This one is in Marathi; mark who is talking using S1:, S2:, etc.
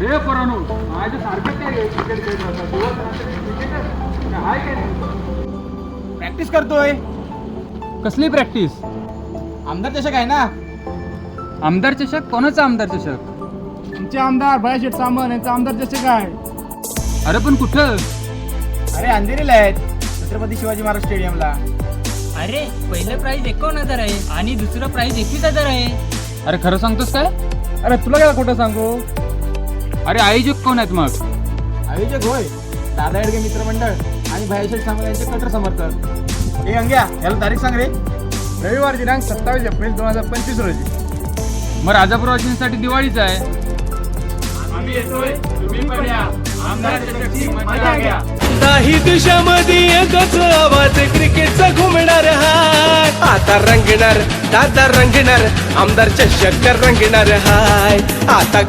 S1: रे पोरांनो, माझ्या सारखं काय क्रिकेट खेळत राहतात दिवस रात्री क्रिकेटर काय काय नाही.
S2: प्रॅक्टिस करतोय.
S1: कसली प्रॅक्टिस?
S2: आमदार चषक आहे ना.
S1: आमदार चषक? कोणाचा आमदार चषक?
S2: तुमचे आमदार भयाशेठ सामंत यांचा आमदार चषक आहे.
S1: अरे पण कुठं?
S2: अरे अंधेरीला आहेत, छत्रपती शिवाजी महाराज स्टेडियमला.
S3: अरे पहिलं प्राइस 51,000 आहे आणि दुसरं प्राइस 21,000 आहे.
S1: अरे खरं सांगतोस काय?
S2: अरे तुला काय खोटं सांगू?
S1: अरे आयोजक कोण आहेत मग?
S2: आयोजक होय, दादा एडगे मित्रमंडळ आणि भयाशेठ सामंत यांचे कट्टर समर्थक. हे अंग्या, याला तारीख सांग रे. रविवार दिनांक 27 एप्रिल 2025 रोजी.
S1: मग राजापूरवासींसाठी दिवाळीच आहे.
S2: आम्ही येतोय, तुम्ही पण या. आमदार चषकची मजा घ्या.
S4: काही देशामध्ये एकच आवाज क्रिकेटचा घुमणार हाय. आता रंगणार दादा रंगणार, आमदार चषक रंगणार हाय. आता